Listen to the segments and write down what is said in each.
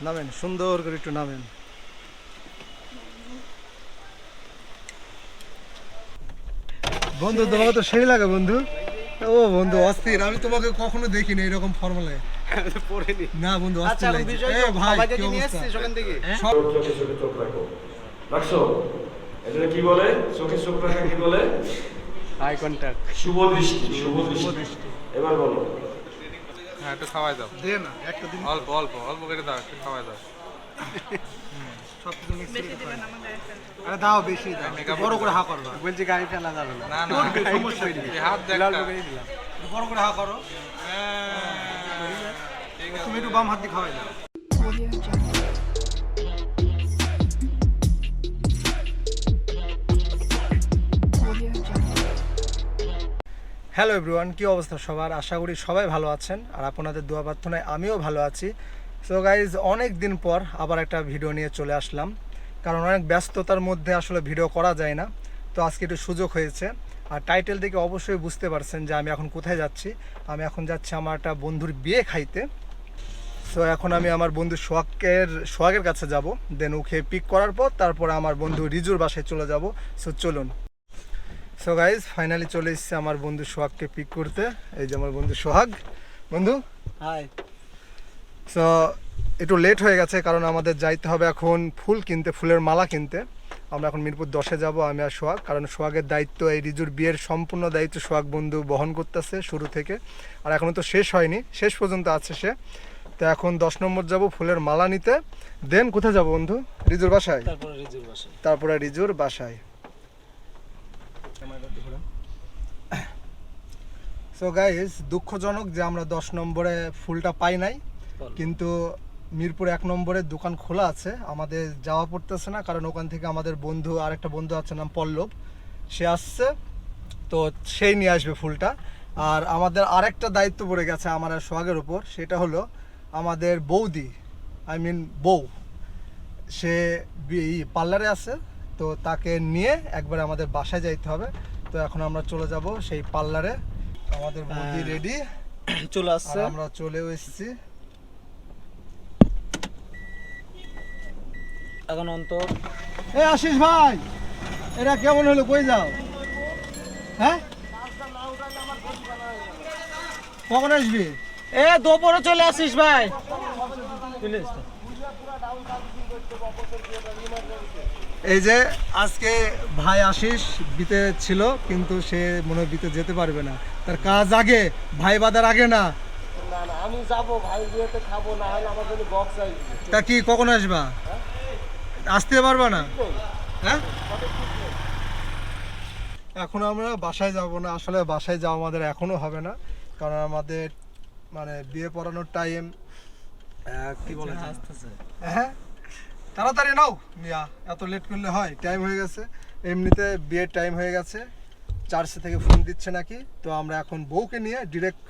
নামেন, সুন্দর করে একটু নামেন। বন্ধু তোমাকে তো সেই লাগে বন্ধু। ও বন্ধু অস্থির, আমি তোমাকে কখনো দেখিনি এরকম ফর্মালে। না বন্ধু অস্থির লাগছে। এ ভাই কি অবস্থা? সব চোখে চোখে চোখ রাখো। রাখছো? এটা কি বলে? চোখে চোখ রাখা কি বলে? Eye contact. শুভ দৃষ্টি, শুভ দৃষ্টি। এবার বলো। হ্যাঁ, একটু খাওয়াই দাও। দে না একটা দিন অল্প অল্প অল্প করে দাও, একটু খাওয়াই দাও। সব কিছু মিক্স করে খাই। আরে দাও বেশি দাও, বড় করে হা করবা। বলছি গাড়ি ফেলা যাবে না। না না, সমস্যা নেই। হাত দেখ লাল করে দিলাম, বড় করে হা করো। ঠিক আছে। তুমি একটু বাম হাত দিয়ে খাওয়াই দাও। হ্যালো এভরিওয়ান, কী অবস্থা সবার? আশা করি সবাই ভালো আছেন আর আপনাদের দোয়া প্রার্থনায় আমিও ভালো আছি। সো গাইজ, অনেক দিন পর আবার একটা ভিডিও নিয়ে চলে আসলাম, কারণ অনেক ব্যস্ততার মধ্যে আসলে ভিডিও করা যায় না। তো আজকে একটু সুযোগ হয়েছে। আর টাইটেল দেখে অবশ্যই বুঝতে পারছেন যে আমি এখন কোথায় যাচ্ছি। আমি এখন যাচ্ছি আমার একটা বন্ধুর বিয়ে খাইতে। সো এখন আমি আমার বন্ধু সোহাগের কাছে যাব, দেন ওকে পিক করার পর তারপরে আমার বন্ধু রিজুর বাসায় চলে যাব। সো চলুন। সো গাইজ, ফাইনালি চলে এসেছে আমার বন্ধু সোহাগকে পিক করতে। এই যে আমার বন্ধু সোহাগ। বন্ধু হাই। সো একটু লেট হয়ে গেছে, কারণ আমাদের যাইতে হবে এখন ফুল কিনতে, ফুলের মালা কিনতে। আমরা এখন মিরপুর 10-এ যাবো, আমি আর সোহাগ। কারণ সোহাগের দায়িত্ব, এই রিজুর বিয়ের সম্পূর্ণ দায়িত্ব সোহাগ বন্ধু বহন করতেছে শুরু থেকে। আর এখনও তো শেষ হয়নি, শেষ পর্যন্ত আছে সে। তো এখন 10 নম্বর যাব ফুলের মালা নিতে। দেন কোথায় যাব বন্ধু? রিজুর বাসায়। তারপরে রিজুর বাসায়। সো গাইস, দুঃখজনক যে আমরা 10 নম্বরে ফুলটা পাই নাই, কিন্তু মিরপুর 1 নম্বরে দোকান খোলা আছে, আমাদের যাওয়া পড়তেছে না। কারণ ওখান থেকে আমাদের বন্ধু, আরেকটা বন্ধু আছে নাম পল্লব, সে আসছে, তো সেই নিয়ে আসবে ফুলটা। আর আমাদের আরেকটা দায়িত্ব পড়ে গেছে আমার আর সোহাগের উপর, সেটা হলো আমাদের বৌদি, বউ, সে পার্লারে আছে। তো তাকে নিয়ে একবার আমাদের বাসায় যাইতে হবে। তো এখন আমরা চলে যাব সেই পার্লারে। আমাদের বৌদি রেডি চলে আসছে। আমরা চলেও এসেছি। এখন অন্তর এই আশিস ভাই, এরা কেমন হলো? কই যাও? হ্যাঁ, কখন আসবি? এ দুপুরে চলে আসিস ভাই। এই যে আজকে ভাই আশিস বিতে ছিল, কিন্তু সে মনে হয় বিতে যেতে পারবে না। তার কাজ আগে, ভাই বাদার আগে না। আমি যাবো ভাই বিয়েতে, খাবো না হলে আমার জন্য বক্স আসবে। তা কি কখন আসবা? আসতে পারবা না? হ্যাঁ, এখন আমরা বাসায় যাব না। আসলে বাসায় যাওয়া আমাদের এখনো হবে না, কারণ আমাদের মানে বিয়ে পড়ানোর টাইম কি বলে, হ্যাঁ তাড়াতাড়ি নাও মিয়া, এত লেট করলে হয়? টাইম হয়ে গেছে, এমনিতে বিয়ের টাইম হয়ে গেছে। চার্চে থেকে ফোন দিচ্ছে নাকি। তো আমরা এখন বউকে নিয়ে ডিরেক্ট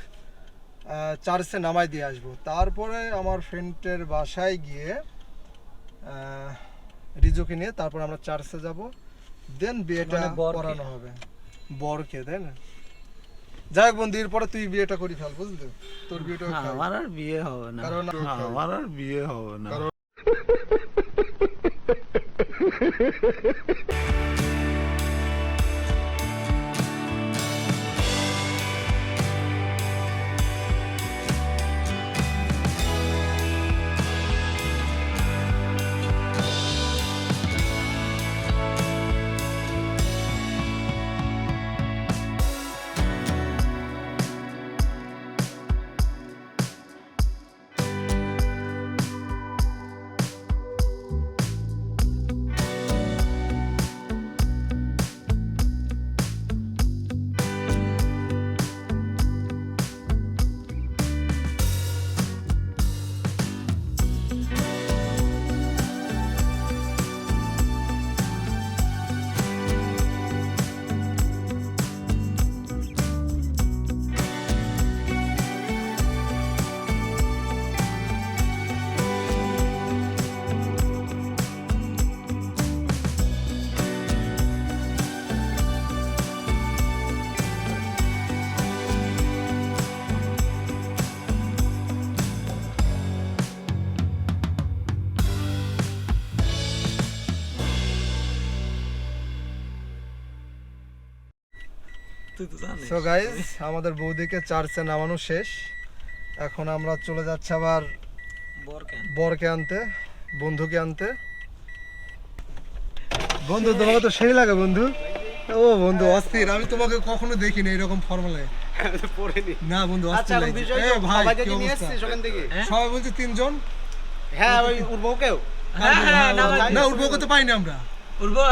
চার্চে নামাই দিয়ে আসবো। তারপরে আমার ফ্রেন্ডের বাসায় গিয়ে রিজুকে নিয়ে তারপর আমরা চার্চে যাব, দেন বিয়েটা করানো হবে বরকে, তাই না? যাই হোক বন্ধু, এরপরে তুই বিয়েটা করি ফেল, বুঝলি? তোর বিয়েটা আমার আর বিয়ে হবে না, কারণ আমার আর বিয়ে হবে না। সো গাইজ আমাদের বৌদিকে চার্চে নামানো শেষ। এখন আমরা চলে যাচ্ছি আবার বরকে আনতে, বন্ধুকে আনতে। বন্ধু তোমাকে তো সেই লাগে বন্ধু। ও বন্ধু অস্থির, আমি তোমাকে কখনো দেখিনি এরকম ফর্মালে। না বন্ধু অস্থির লাগছে। এ ভাই কি অবস্থা? সবাই বলছে 3 জন। হ্যাঁ ওই উড়বকেও না উঠবো তো পাইনি আমরা। উড়বো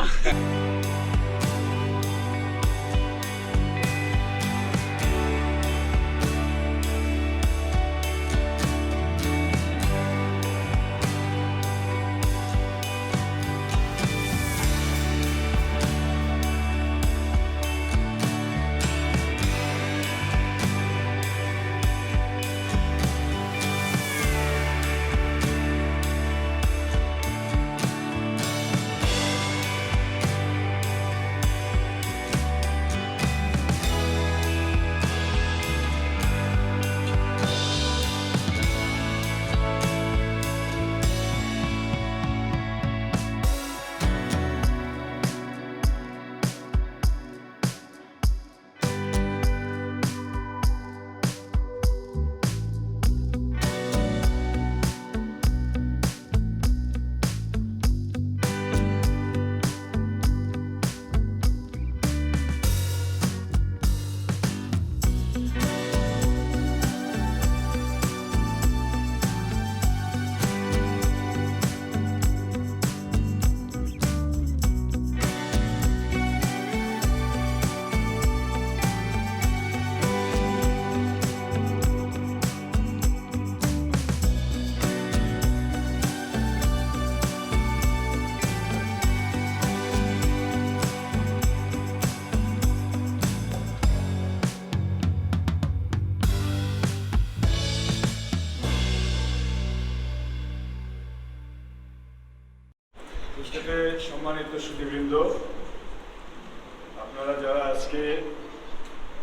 সাথে সম্মানিত সুধীবৃন্দ, আপনারা যারা আজকে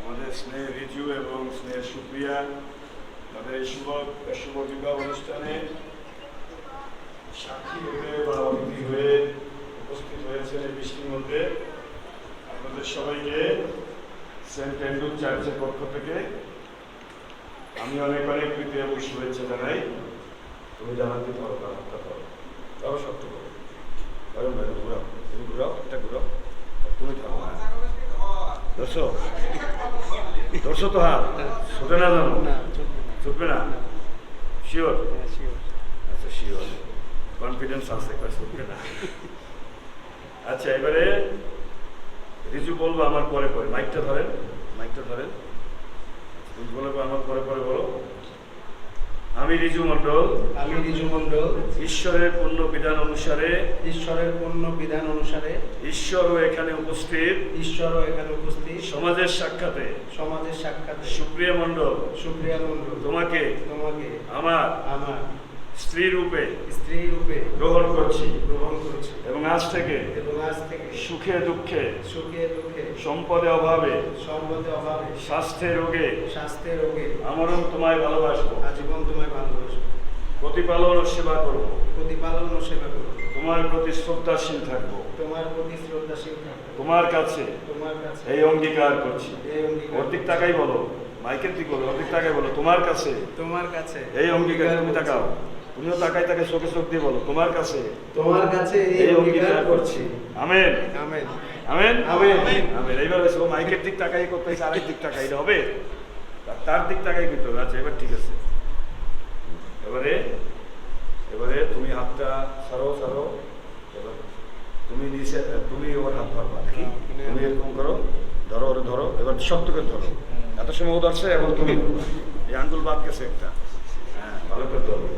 আমাদের স্নেহের রিজু এবং স্নেহের সুপ্রিয়া তাদের এই শুভ বিবাহ অনুষ্ঠানে সাক্ষী হয়ে বা অতিথি হয়ে উপস্থিত হয়েছেন এই বৃষ্টির মধ্যে, আপনাদের সবাইকে সেন্ট অ্যান্ড্রু চার্চের পক্ষ থেকে আমি অনেক অনেক প্রীতি এবং শুভেচ্ছা জানাই। তুমি জানাতে পারো তারও সত্য করো, কারণ ভাই ঘুরাও, তুমি ঘুরাও, একটা ঘুরাও, তুমি থাকো। ধরছো তো হাত ছুটে না, জানো ছুটবে না? শিওর? আচ্ছা শিওর, কনফিডেন্স আছে, ছুটবে না। আচ্ছা এবারে রিজু বলবো আমার পরে পরে, মাইকটা ধরেন, তুমি বলবো আমার পরে পরে বলো। আমি রিজু মণ্ডল ঈশ্বরের পূর্ণ বিধান অনুসারে ঈশ্বরও এখানে উপস্থিত সমাজের সাক্ষাতে সুপ্রিয়া মণ্ডল তোমাকে আমার স্ত্রী রূপে গ্রহণ করছি এবং আজ থেকে সুখে দুঃখে সম্পদে অভাবে স্বাস্থ্যে রোগে আমরণ তোমায় ভালোবাসবো, প্রতিপালন ও সেবা করবো, তোমার প্রতি শ্রদ্ধাশীল থাকবো, তোমার কাছে এই অঙ্গীকার করছি। ওর দিক তাকাই বলো, মাইকের দিক বলো, ওর দিক তাকাই বলো, তোমার কাছে এই অঙ্গীকার। তুমি তাকাও, তুমিও তাকাই তাকে চোখে চোখ দিয়ে বলো, তোমার কাছে এই অঙ্গীকার করছি। Amen amen amen amen. এইবার হয়েছে ও মাইকের দিক তাকাই করতে হয়েছে, আরেক দিক তাকাই হবে, তার দিক তাকাই করতে হবে। আচ্ছা এবার ঠিক আছে। এবারে তুমি হাতটা ছাড়ো, এবার তুমি নিচে, তুমি ওর হাত ধরবা, কি তুমি এরকম করো, ধরো ওরে ধরো, এবার শক্ত করে ধরো। এত সময় ও ধরছে, এখন তুমি এই আঙ্গুল বাদ গেছে একটা, হ্যাঁ ভালো করে ধরো।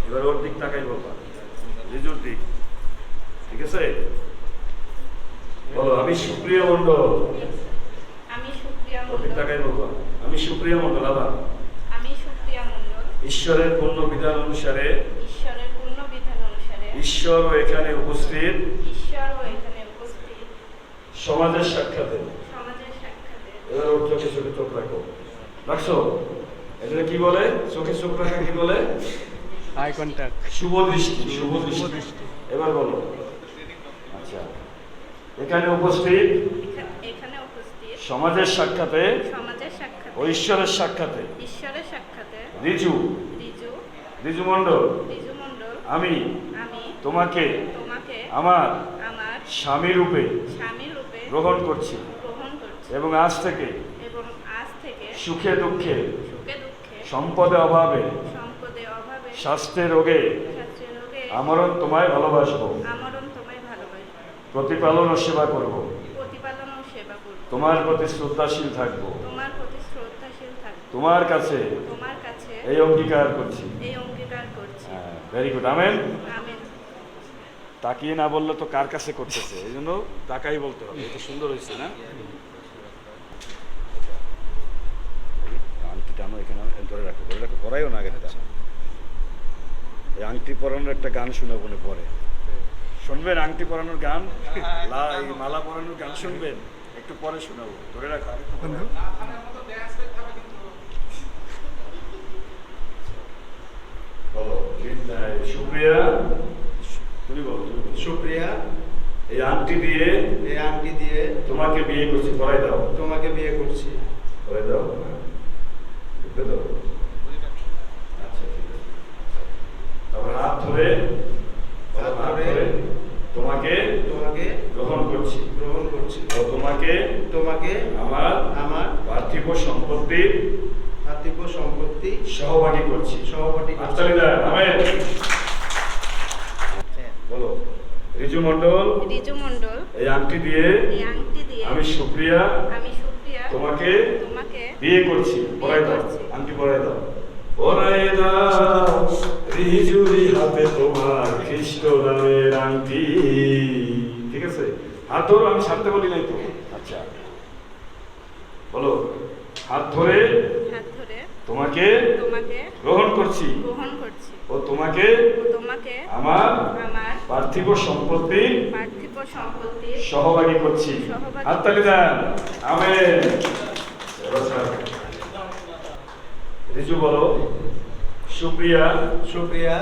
এবার ওর দিক তাকাই বলবা, রিজুর দিক, ঠিক আছে? বলো, আমি সুপ্রিয়া মণ্ডল। ওর দিক তাকাই বলবা, আমি সুপ্রিয়া মণ্ডল। আবার ঈশ্বরের পূর্ণ বিধান অনুসারে ঈশ্বর এখানে উপস্থিত সমাজের সাক্ষাতে। এবার ওর চোখে চোখে চোখ রাখো, রাখছো? এটা কি বলে? চোখে চোখ রাখা কি বলে? আই কন্টাক্ট, শুভ দৃষ্টি। এবার বলো, আচ্ছা এখানে উপস্থিত সমাজের সাক্ষাতে সমাজের সাক্ষাতে ও ঈশ্বরের সাক্ষাতে ঈশ্বরের সাক্ষাতে রিজু রিজু রিজু মণ্ডল রিজু মণ্ডল আমি আমি তোমাকে তোমাকে আমার আমার স্বামী রূপে স্বামী রূপে গ্রহণ করছি গ্রহণ করছি এবং আজ থেকে এবং আজ থেকে সুখে দুঃখে সুখে দুঃখে সম্পদে অভাবে সম্পদে অভাবে স্বাস্থ্যে রোগে শাস্ত্রে রোগে আমরণ তোমায় ভালোবাসবো আমরণ তোমায় ভালোবাসবো প্রতিপালন ও সেবা করব প্রতিপালন ও সেবা করব তোমার প্রতি শ্রদ্ধাশীল থাকবো তোমার প্রতি শ্রদ্ধাশীল থাকবো তোমার কাছে তোমার কাছে এই অঙ্গীকার করছি। এই অঙ্গীকার করছি ভেরি গুড আমেন। আমেন। তাকিয়ে না বললে তো কার কাছে করতেছে, এই জন্য তাকাই বলতে হবে। এটা সুন্দর হয়েছে না? আংটি টানো এখানে, ধরে রাখো করাইও না আগেরটা। এই আংটি পরানোর একটা গান শোনাবো না পরে, শুনবেন? আংটি পরানোর গান, এই মালা পরানোর গান শুনবেন, একটু পরে শোনাবো। ধরে রাখো। বলো সুপ্রিয়া, তুমি বলো। সুপ্রিয়া, এই আংটি দিয়ে এই আংটি দিয়ে তোমাকে বিয়ে করছি, পরাই দাও। তোমাকে বিয়ে করছি। পরাই দাও, বুঝবে তো? আচ্ছা ঠিক আছে। তারপর হাত ধরে তোমাকে তোমাকে গ্রহণ করছি গ্রহণ করছি ও তোমাকে তোমাকে আমার আমার পার্থিব সম্পত্তির পার্থিব সম্পত্তি সহভাগী করছি। সহপাঠী করছি। হাততালি দেন, আমেন। বলো রিজু মণ্ডল, রিজু মণ্ডল, এই আংটি দিয়ে এই আংটি দিয়ে আমি সুপ্রিয়া আমি সুপ্রিয়া তোমাকে তোমাকে বিয়ে করছি। পরাই দাও, করছি। আংটি পরাই দাও। পরাই দাও রিজুরি হাতে তোমার খ্রিস্ট নামের আংটি। ঠিক আছে, হাত ধরো, আমি ছাড়তে বলি নাই তো। আচ্ছা বলো, হাত ধরে হাত ধরে তোমাকে তোমাকে গ্রহণ করছি গ্রহণ করছি ও তোমাকে ও তোমাকে আমার আমার পার্থিব সম্পত্তি পার্থিব সম্পত্তির সহভাগী করছি। সহভাগী হাততালি দেন, আমেন। রিজু বলো, সুপ্রিয়া সুপ্রিয়া,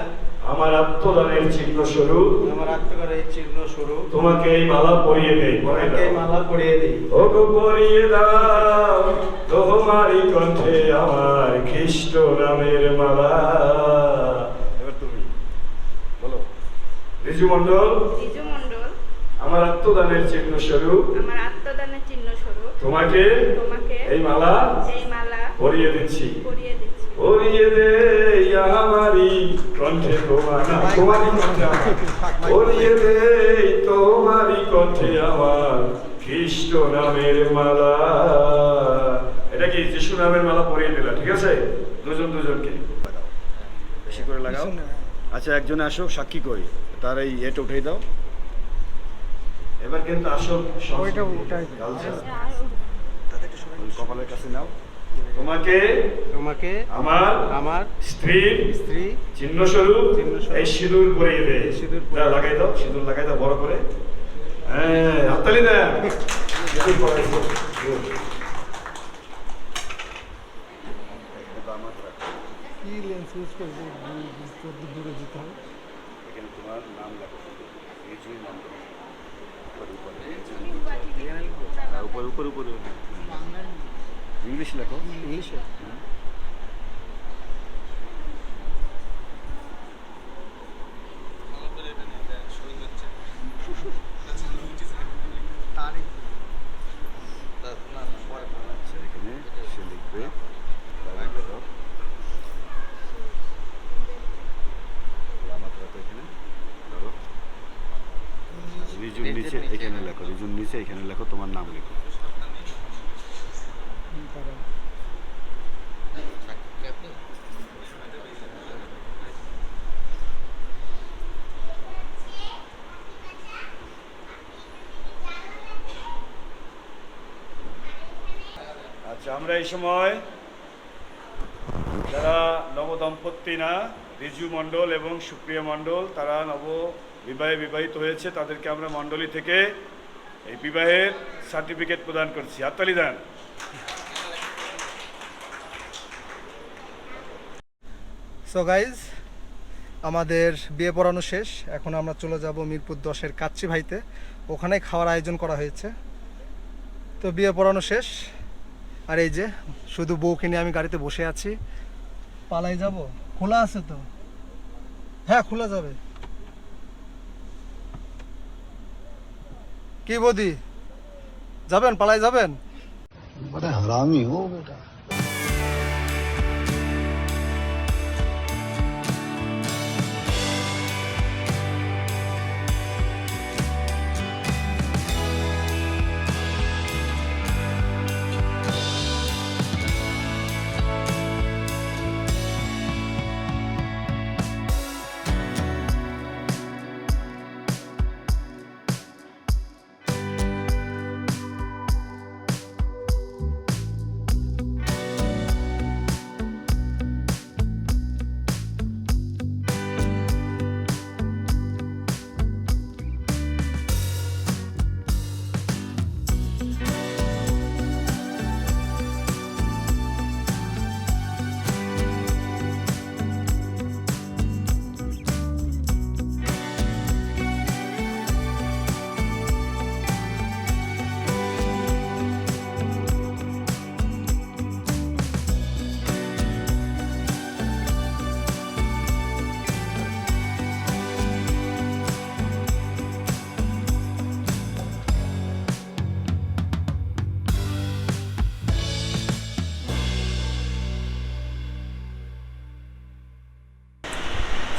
আমার আত্মদানের চিহ্ন স্বরূপ আমার আত্মকারের চিহ্ন স্বরূপ তোমাকে এই মালা পরিয়ে দেই। তোমাকে মালা পরিয়ে দিই। ওগো পরিয়ে দাও তোমারই কণ্ঠে আমার খ্রিস্ট নামের মালা। এবার তুমি বলো, রিজু মণ্ডল, রিজু মণ্ডল, আমার আত্মদানের চিহ্ন স্বরূপ আমার আত্মদানের চিহ্ন স্বরূপ তোমাকে তোমাকে এই মালা এই মালা পরিয়ে দিচ্ছি। পরিয়ে দিচ্ছি। পরিয়ে দে আমারই কণ্ঠে তোমারই কণ্ঠে আমার, পরিয়ে দে তোমারই কণ্ঠে আমার খ্রিস্ট নামের মালা। এটা কি যিশু নামের মালা পরিয়ে দিলা? ঠিক আছে, দুজনকে বেশি করে লাগাও। আচ্ছা একজনে আসো, সাক্ষী করি, তার এই এটা উঠাই দাও। এবার কিন্তু আসল কপালের কাছে নাও। তোমাকে তোমাকে আমার আমার স্ত্রীর স্ত্রী চিহ্ন স্বরূপ চিহ্নস্বরূপ এই সিঁদুর পরিয়ে দে। সিঁদুর যা লাগাই দাও, সিঁদুর লাগাই দাও বড় করে। হ্যাঁ, হাততালি দেন। সিঁদুর পরাইছো। Good. কি লেন্স ইউজ করবো? দূরে যেতে হবে। এখানে তোমার নাম লেখো, রিজু মণ্ডল। উপরে ইংলিশ লেখো। ইংলিশে এখানে সে লিখবে, রিজুর নিচে এখানে লেখো, রিজুর নিচে এখানে লেখো তোমার নাম লেখো। আচ্ছা, আমরা এই সময় যারা নবদম্পতি না, রিজু মণ্ডল এবং সুপ্রিয়া মণ্ডল, তারা বিবাহিত হয়েছে, তাদেরকে আমরা মণ্ডলী থেকে এই বিবাহের সার্টিফিকেট প্রদান করছি। হাততালি দেন। সো গাইজ, আমাদের বিয়ে পড়ানো শেষ। এখন আমরা চলে যাব মিরপুর 10-এর কাচ্চি ভাইতে, ওখানে খাওয়ার আয়োজন করা হয়েছে। তো বিয়ে পড়ানো শেষ, আর এই যে শুধু বউকে নিয়ে আমি গাড়িতে বসে আছি। পালাই যাব? খোলা আছে তো? হ্যাঁ খোলা যাবে। কি বৌদি, যাবেন? পালাই যাবেন? बड़ा हरामी हो बेटा।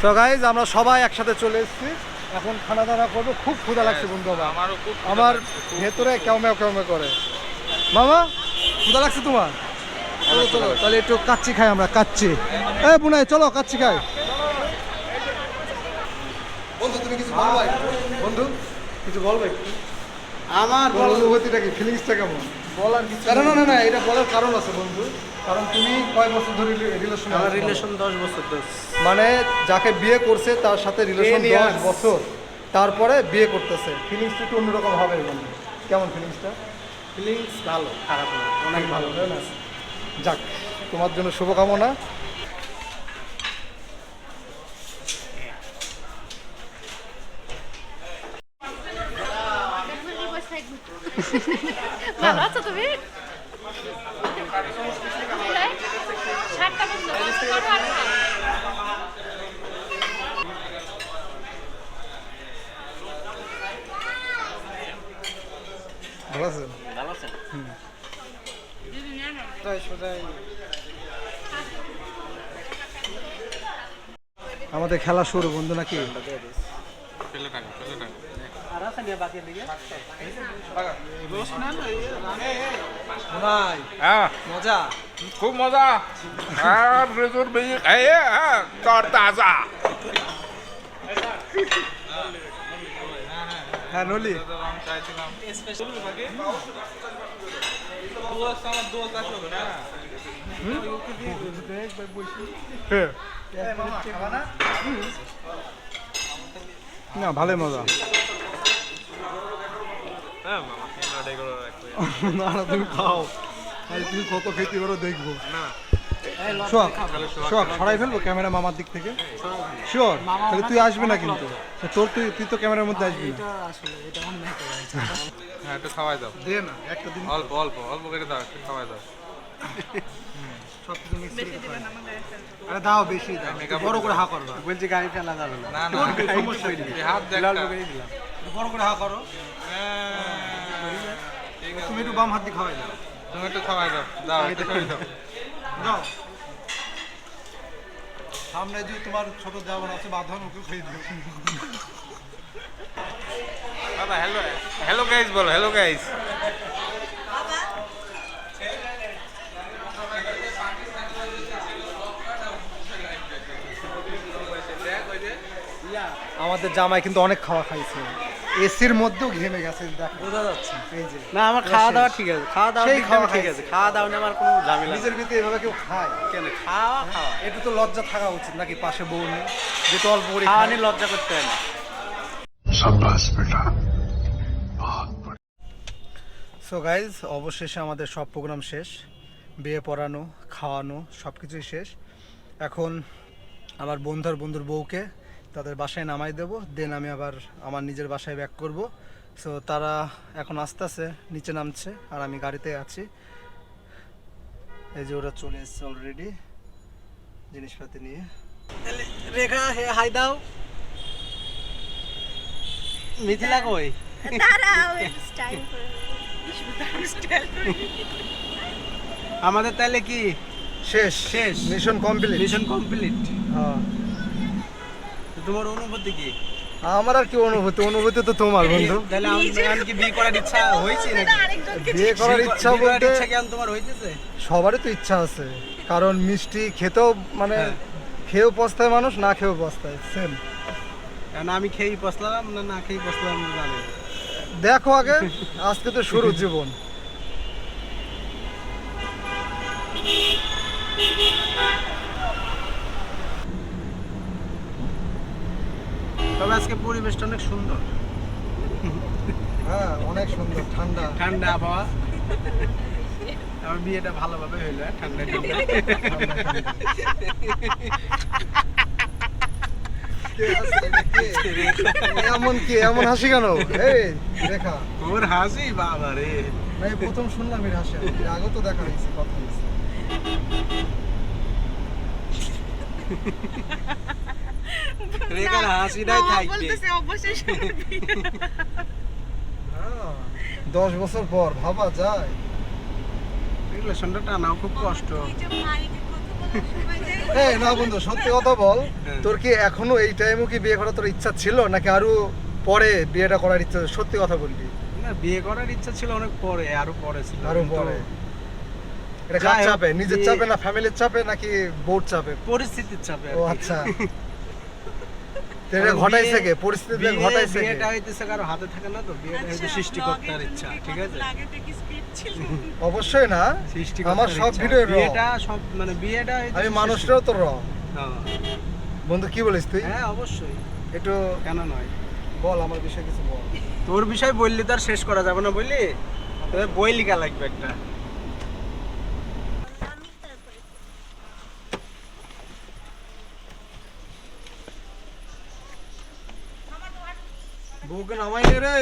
সো গাইজ আমরা সবাই একসাথে চলে এসেছি, এখন খানা দানা করবো। খুব ক্ষুধা লাগছে বন্ধু আমার, আমার ভেতরে কেমন করে। মামা ক্ষুধা লাগছে তোমার? চলো চলো তাহলে একটু কাচ্চি খাই আমরা, কাচ্চি। এ বুনাই চলো কাচ্চি খাই। বন্ধু তুমি কিছু বলবে? বন্ধু কিছু বলবে? আমার অনুভূতিটা কি, ফিলিংসটা কেমন? বলার কিছু না না এটা বলার কারণ আছে বন্ধু। কারণ তুমি কয় বছর ধরে রিলেশন? আমার রিলেশন 10 বছর মানে যাকে বিয়ে করছে তার সাথে রিলেশন 10 years 10 বছর, তারপরে বিয়ে করতেছে। ফিলিংসটা একটু অন্যরকম হবে বন্ধু। কেমন ফিলিংসটা? ফিলিংস ভালো, খারাপ না, অনেক ভালো, তাই না? যাক, তোমার জন্য শুভকামনা। ভালো আছো তুমি? সাতটা বন্ধু ভালো আছে? ভালো আছে। আমাদের খেলা শুরু বন্ধু নাকি? আর আছে না বাকি দিকে? মজা খুব মজা আর রেজুর বেশি খাইয়ে তর তাজা হ্যাঁ নলি না ভালোই মজা। না না তুমি খাও, তুমি কত খেতে পারো দেখবো। সোহাগ সরাই ফেলবো ক্যামেরা মামার দিক থেকে? শিওর? তাহলে তুই আসবি না কিন্তু তুই তো ক্যামেরার মধ্যে আসবি না। হ্যাঁ একটু খাওয়াই দাও, দে না একটা দিন অল্প অল্প অল্প করে দাও, একটু খাওয়াই দাও। সব কিছু মিক্স করে খাই। আরে দাও বেশি দাও, বড় করে হা করবা। বলছি গাড়ি ফেলা যাবে না। না না সমস্যা নেই, এই হাত দেখ বড় করে হা করো। তুমি একটু বাম হাত দিয়ে খাওয়াই দাও। তুমি একটু খাওয়াই দাও, দাও একটু খাওয়াই দাও। দাও সামনে যে তোমার ছোট দেওয়ার আছে বাঁধন, ওকে খেয়ে দিও। বাবা হ্যালো হ্যালো গাইস বলো, হ্যালো গাইস। আমাদের জামাই কিন্তু অনেক খাওয়া খাইছে, এসির মধ্যেও ঘেমে গেছে, দেখ বোঝা যাচ্ছে। এই যে না আমার খাওয়া দাওয়া ঠিক আছে, খাওয়া দাওয়া সেই খাওয়া ঠিক আছে, খাওয়া দাওয়া নিয়ে আমার কোনো ঝামেলা নেই। নিজের ভিতরে এভাবে কেউ খায়? কেন খাওয়া খাওয়া একটু তো লজ্জা থাকা উচিত নাকি, পাশে বউ নেই যেটা অল্প করে খাওয়া খায়। নিয়ে লজ্জা করতে হয় না। शाबाश बेटा, बहुत बढ़िया। সো গাইজ অবশেষে আমাদের সব প্রোগ্রাম শেষ, বিয়ে পড়ানো খাওয়ানো সব কিছুই শেষ। এখন আমার বন্ধুর বউকে তাদের বাসায় নামাই দেবো, দেন আমি আবার আমার নিজের বাসায় ব্যাক করব। সো তারা এখন আসতেছে, নিচে নামছে, আর আমি গাড়িতে আছি। এই যে ওরা চলে এসছে অলরেডি জিনিসপাতি নিয়ে। রেখা হে হাই দাও। মিথিলা কই? আমাদের তাহলে কি শেষ শেষ। Mission complete. Mission complete. হ্যাঁ, তোমার অনুভূতি কি? আমার আর কি অনুভূতি, অনুভূতি তো তোমার বন্ধু। তাহলে আমি কি বিয়ে করার ইচ্ছা হয়েছে নাকি? বিয়ে করার ইচ্ছা বিয়ে করার বলতে ইচ্ছা কেন তোমার হইতেছে? সবারই তো ইচ্ছা আছে, কারণ মিষ্টি খেতেও মানে হ্যাঁ। খেয়েও পস্তায় মানুষ, না খেয়েও পস্তায়, সেম। কারণ আমি খেয়েই পছলাম না খেয়েই পছলাম জানি। দেখো আগে, আজকে তো শুরু জীবন। তবে আজকে পরিবেশটা অনেক সুন্দর, হ্যাঁ অনেক সুন্দর, ঠান্ডা। ঠান্ডা আবহাওয়া। আমার বিয়েটা ভালোভাবে হইলো, ঠান্ডা ঠান্ডা। এমন কি, এমন হাসি কেন? এই দেখা, ওর হাসি বাবা রে। না এই প্রথম শুনলাম এর হাসি, এর আগে তো দেখা হয়েছে, কথা হয়েছে। রেখার হাসিটাই থাকবে। হ্যাঁ, 10 বছর পর ভাবা যায়। রিলেশনটা টানাও খুব কষ্ট। এই না বন্ধু, সত্যি কথা বল, হ্যাঁ। তোর কি এখনো এই টাইমও কি বিয়ে করার তোর ইচ্ছা ছিল, নাকি আরো পরে বিয়েটা করার ইচ্ছা? সত্যি কথা বলবি, না বিয়ে করার ইচ্ছা ছিল অনেক পরে, আরো পরে ছিল। আরো কিন্তু পরে? এটা যাই কার হোক, চাপে? নিজের বিয়ে- চাপে না ফ্যামিলির চাপে নাকি বোর্ড চাপে? পরিস্থিতির চাপে আর ও কি। আচ্ছা। তো এটা কারণ ঘটাইছে বিয়ে- কে? পরিস্থিতি বিয়ে- ঘটাইছে কে? বিয়েটা হইতেছে কারো হাতে থাকে না, তো বিয়েটা হইতে সৃষ্টিকর্তার ইচ্ছা, ঠিক আছে? অবশ্যই না, সৃষ্টিকর্তার আমার সব ইচ্ছা। ভিডিও র। বিয়েটা সব মানে বিয়েটা হইতেছে আমি মানুষটাও তো র। হ্যাঁ। বন্ধু কি বলিস তুই? হ্যাঁ অবশ্যই, একটু কেন নয়? বল আমার বিষয়ে কিছু বল। তোর বিষয় বললি তো আর শেষ করা যাবে না, বললি তোর বই লিখা লাগবে একটা। বউকে নামাই নে রে।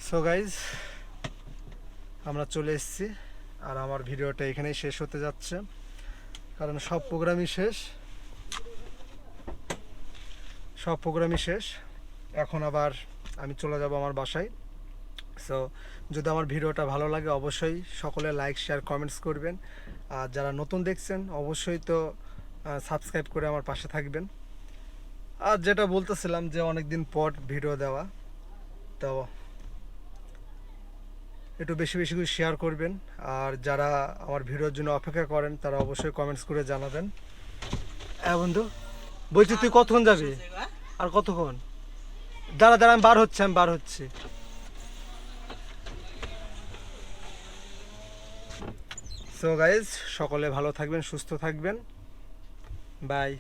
সো গাইজ, আমরা চলে এসেছি, আর আমার ভিডিওটা এখানেই শেষ হতে যাচ্ছে, কারণ সব প্রোগ্রামই শেষ, সব প্রোগ্রামই শেষ। এখন আবার আমি চলে যাব আমার বাসায়। সো যদি আমার ভিডিওটা ভালো লাগে অবশ্যই সকলে লাইক শেয়ার কমেন্টস করবেন, আর যারা নতুন দেখছেন অবশ্যই তো সাবস্ক্রাইব করে আমার পাশে থাকবেন। আর যেটা বলতেছিলাম যে অনেক দিন পর ভিডিও দেওয়া, তো একটু বেশি বেশি করে শেয়ার করবেন, আর যারা আমার ভিডিওর জন্য অপেক্ষা করেন তারা অবশ্যই কমেন্টস করে জানাবেন। হ্যাঁ বন্ধু, বলছি তুই কতক্ষণ যাবি? আর কতক্ষণ? দাঁড়া দাঁড়া, আমি বার হচ্ছি। সো গাইজ, সকলে ভালো থাকবেন, সুস্থ থাকবেন, বাই।